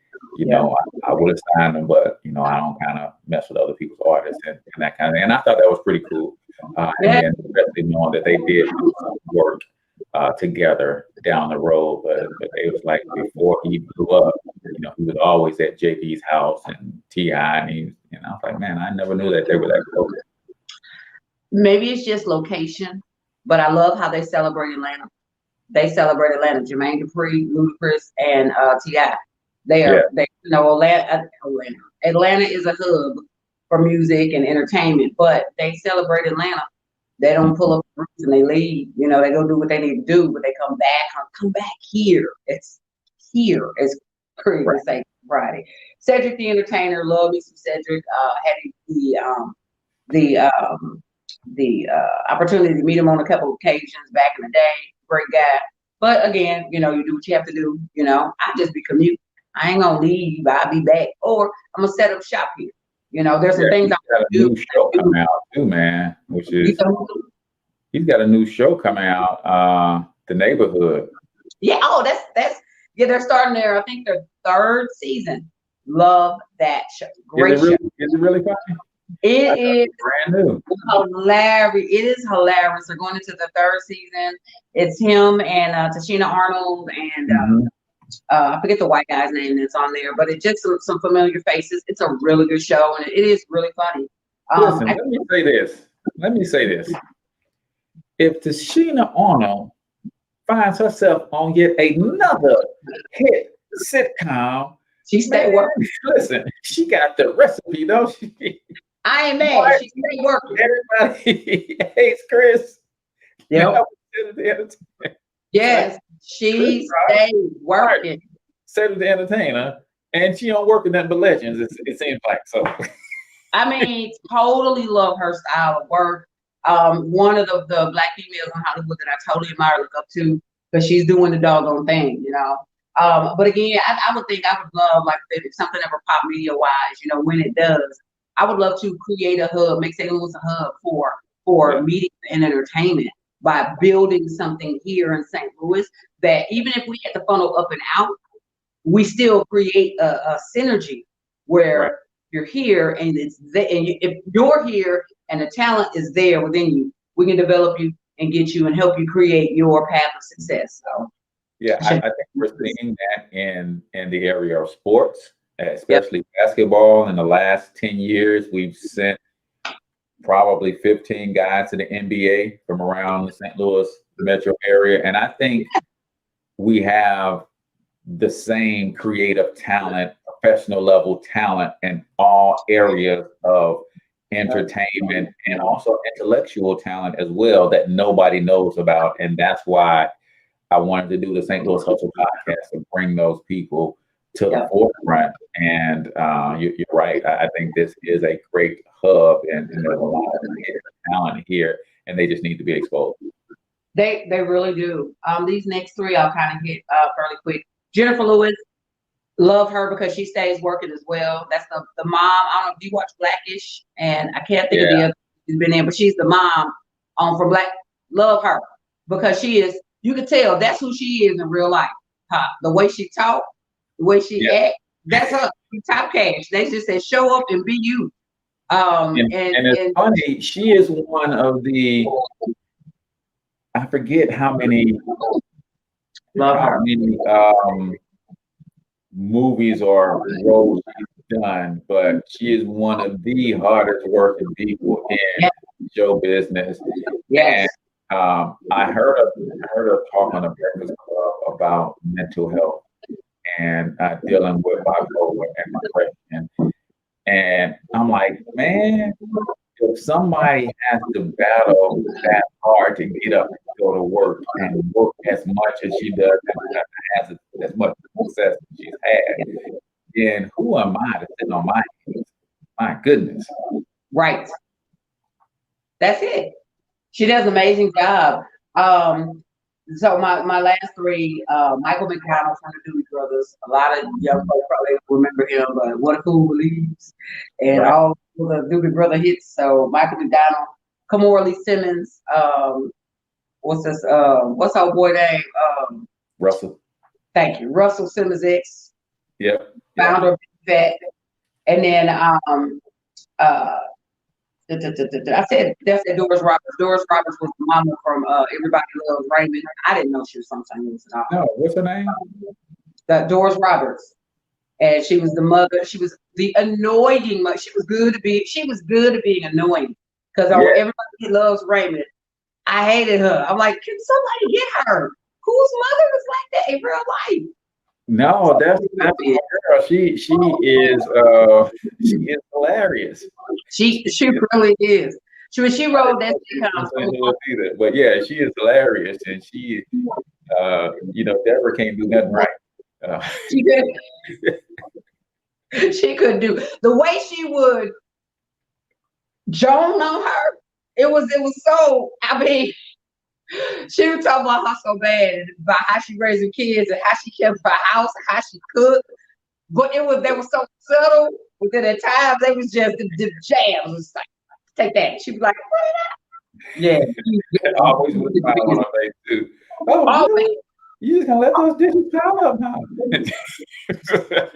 I would have signed him, but I don't kind of mess with other people's artists and that kind of thing. And I thought that was pretty cool. And then especially knowing that they did some work together down the road, but it was like before he blew up, he was always at JP's house and T.I. and I was like, man, I never knew that they were that close. Maybe it's just location, but I love how they celebrate Atlanta. They celebrate Atlanta. Jermaine Dupri, Ludacris, and T.I. Atlanta is a hub for music and entertainment, but they celebrate Atlanta. They don't pull up the roots and they leave. They go do what they need to do, but they come back here. It's here. It's crazy to say Friday. Cedric the Entertainer, love me some Cedric. Had the opportunity to meet him on a couple of occasions back in the day. Great guy. But again, you do what you have to do. I just be commuting. I ain't gonna leave. I'll be back, or I'm gonna set up shop here. There's some things I'm gonna do. New show coming out too, man. Which is he's got a new show coming out. The Neighborhood. Yeah. Oh, that's they're starting I think their third season. Love that show. Great Is it really, show. is it really funny? I It thought is it was brand new. hilarious. It is hilarious. They're going into the third season. It's him and Tashina Arnold and Mhm. I forget the white guy's name that's on there, but it's just some familiar faces. It's a really good show, and it is really funny. Listen, let me say this. Let me say this. If Tashina Arnold finds herself on yet another hit sitcom, She stay man, working. listen, she got the recipe, don't she? I ain't mad. She stay working. Everybody hates Chris. Yep. Now, Yes, she stay working. Cedric the Entertainer, and she don't work with nothing but legends. It seems like so. I mean, totally love her style of work. One of the black females in Hollywood that I totally admire, look up to, because she's doing the doggone thing, you know. But again, I would think I would love, like, if something ever pop media wise, you know, when it does, I would love to create a hub, make St. Louis a hub for media and entertainment by building something here in St. Louis that even if we had to funnel up and out, we still create a synergy where you're here and it's there, and if you're here and the talent is there within you, we can develop you and get you and help you create your path of success. So yeah, I think we're seeing that in the area of sports, especially basketball. In the last 10 years, we've sent probably 15 guys to the NBA from around the St. Louis metro area. And I think we have the same creative talent, professional level talent in all areas of entertainment and also intellectual talent as well that nobody knows about. And that's why I wanted to do the St. Louis Hustle podcast and bring those people to the forefront. And you're right. I think this is a great hub, and there's a lot of talent here, and they just need to be exposed. they really do. These next three I'll kind of hit fairly quick. Jennifer Lewis, love her because she stays working as well. That's the mom. I don't know if you watch Blackish, and I can't think of the other she's been in, but she's the mom from Black. Love her because she is. You can tell that's who she is in real life. The way she talk, the way she act, that's her. Top cash. They just said show up and be you. And it's funny. She is one of the. I forget how many. Movies or roles she's done, but she is one of the hardest working people in show business. Yes. And I heard her talk on the Breakfast Club about mental health and dealing with bipolar and depression. And I'm like, man, if somebody has to battle that hard to get up and go to work and work as much as she does and has as much success as she's had, then who am I to sit on my hands? My goodness. Right. That's it. She does an amazing job. So my last three, Michael McDonald from the Doobie Brothers. A lot of young folks probably remember him, but What a Fool Believes and all the Doobie Brother hits. So Michael McDonald, Kamora Lee Simmons, what's our boy name? Russell. Thank you. Russell Simmons X. Yep. Founder of Big Fat. And then I said Doris Roberts. Doris Roberts was the mama from Everybody Loves Raymond. I didn't know she was from St. Louis at all. No, what's her name? Doris Roberts. And she was the mother. She was the annoying mother. She was good at being annoying. Because Everybody Loves Raymond. I hated her. I'm like, can somebody get her? Whose mother was like that in real life? No, that's not the girl. She is hilarious. She really is. She wrote that sitcom. But yeah, she is hilarious, and she, Deborah can't do nothing right. She could. She could do the way she would Joan on her. It was so. I mean, she was talking about her so bad about how she raised her kids and how she kept her house and how she cooked. But they were so subtle. But then at times they was just the jabs. Was like, take that. She'd be like, what is that? Yeah. Always with a smile on her face too. Always. You just gonna let those dishes pile up, huh?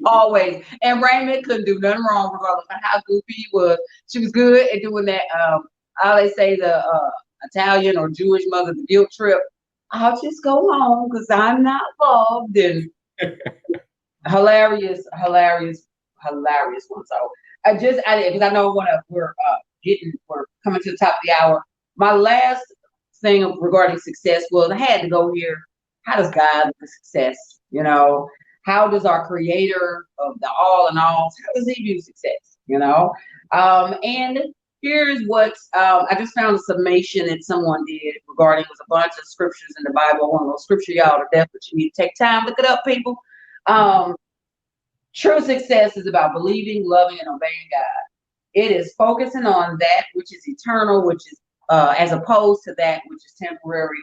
Always. And Raymond couldn't do nothing wrong regardless of how goofy he was. She was good at doing that. I always say the Italian or Jewish mother, the guilt trip. I'll just go home because I'm not loved. And hilarious one. So because I know we're coming to the top of the hour. My last thing regarding success was I had to go here. How does God look at success? You know, how does our creator of the all in all, how does he view success? You know? And here's what I just found a summation that someone did regarding it was a bunch of scriptures in the Bible. I want to know scripture y'all to death, but you need to take time, look it up, people. True success is about believing, loving, and obeying God. It is focusing on that which is eternal, which is as opposed to that which is temporary.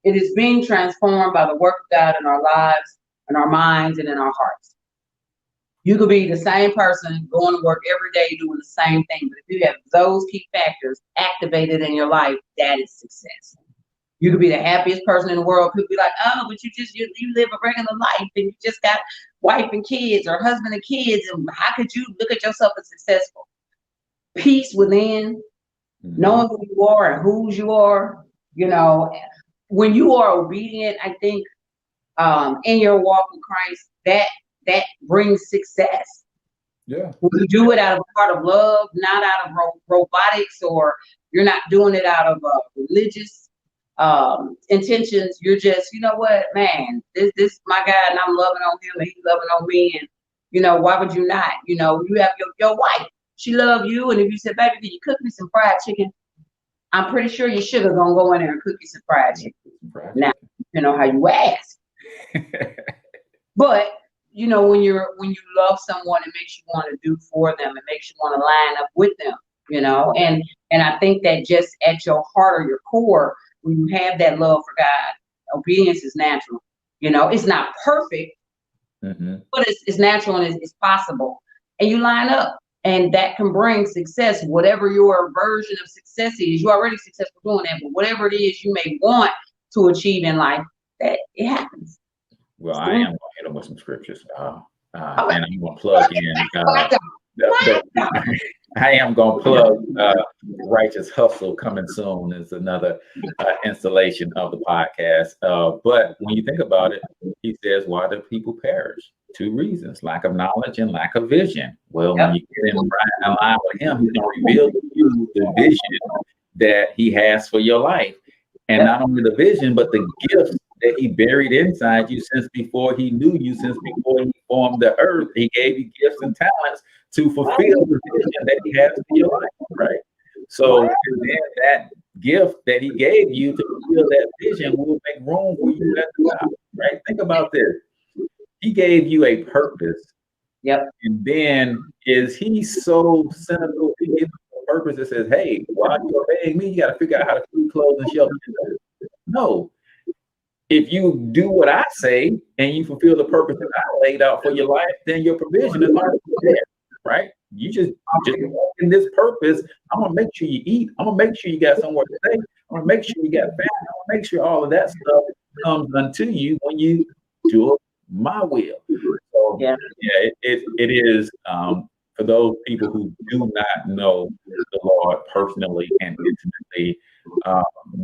It is being transformed by the work of God in our lives, in our minds, and in our hearts. You could be the same person going to work every day doing the same thing, but if you have those key factors activated in your life, that is success. You could be the happiest person in the world. People be like, oh, but you live a regular life and you just got wife and kids or husband and kids, and how could you look at yourself as successful? Peace within, knowing who you are and whose you are, you know. When you are obedient, I think in your walk with Christ, that brings success. Yeah. When you do it out of a heart of love, not out of robotics, or you're not doing it out of religious intentions. You're just, you know what, man, this is my guy, and I'm loving on him, and he's loving on me, and you know, why would you not? You know, you have your wife, she love you, and if you said, baby, can you cook me some fried chicken? I'm pretty sure your sugar gonna go in there and cook you some fried chicken. Now, you know how you ask. But you know, when you love someone, it makes you want to do for them. It makes you want to line up with them, you know. And I think that just at your heart or your core, when you have that love for God, obedience is natural. You know, it's not perfect, but it's natural and it's possible. And you line up. And that can bring success, whatever your version of success is. You're already successful doing that, but whatever it is you may want to achieve in life, that it happens. Well, I am going to hit them with some scriptures. And I'm going to plug in. I am going to plug Righteous Hustle coming soon is another installation of the podcast. But when you think about it, he says, why do people perish? 2 reasons: lack of knowledge and lack of vision. Well, when you get in line with him, he's going to reveal to you the vision that he has for your life. And not only the vision, but the gifts that he buried inside you since before he knew you, since before he formed the earth. He gave you gifts and talents to fulfill the vision that he has for your life, right? So then that gift that he gave you to fulfill that vision will make room for you at the top, right? Think about this. He gave you a purpose. Yep. And then is he so cynical to give you a purpose that says, hey, while you're obeying me, you got to figure out how to feed, clothes, and shelter? No. If you do what I say and you fulfill the purpose that I laid out for your life, then your provision is already there, right? You just walk in this purpose. I'm gonna make sure you eat. I'm gonna make sure you got somewhere to stay. I'm gonna make sure you got family. I'm gonna make sure all of that stuff comes unto you when you do it my will. So it is for those people who do not know the Lord personally and intimately,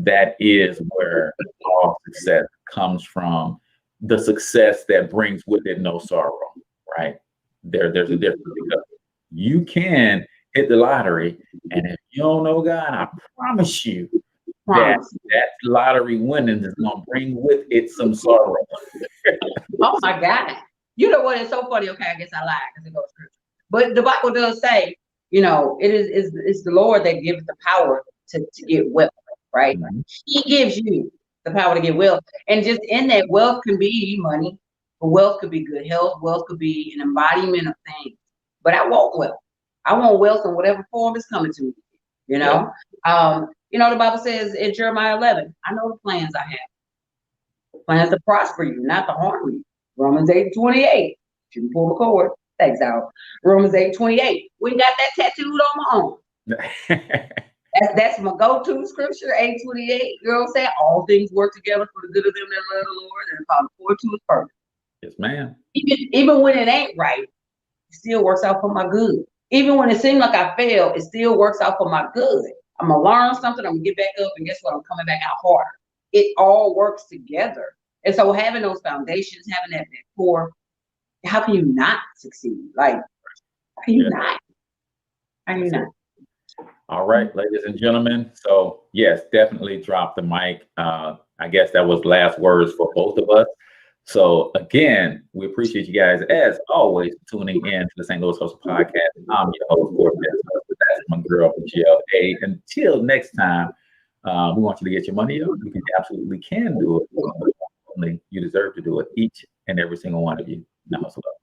that is where all success comes from. The success that brings with it no sorrow, right? There's a difference, because you can hit the lottery, and if you don't know God, I promise you that lottery winning is going to bring with it some sorrow. Oh my God. You know what? It's so funny. Okay, I guess I lied because it goes scripture. But the Bible does say, you know, it's the Lord that gives the power to get wealth, right? Mm-hmm. He gives you the power to get wealth. And just in that, wealth can be money, but wealth could be good health. Wealth could be an embodiment of things. But I want wealth. I want wealth in whatever form it's coming to me, you know? Yeah. You know, the Bible says in Jeremiah 11, I know the plans I have. Plans to prosper you, not to harm you. Romans 8:28. You can pull the cord. Thanks, out. Romans 8:28. We got that tattooed on my arm. That's my go-to scripture, 8:28. You know what I'm saying? All things work together for the good of them that love the Lord, and Father 4:2 is perfect. Yes, ma'am. Even when it ain't right, it still works out for my good. Even when it seems like I failed, it still works out for my good. I'm gonna learn something, I'm gonna get back up, and guess what? I'm coming back out harder. It all works together. And so having those foundations, having that core, how can you not succeed? Like, how can you not? How can you not? All right, ladies and gentlemen. So yes, definitely drop the mic. I guess that was last words for both of us. So again, we appreciate you guys as always tuning in to the St. Louis Hustle Podcast. I'm your host, Cortez. That's my girl from GLA. Until next time, we want you to get your money up. You absolutely can do it. Only you deserve to do it. Each and every single one of you. Now, hustle up.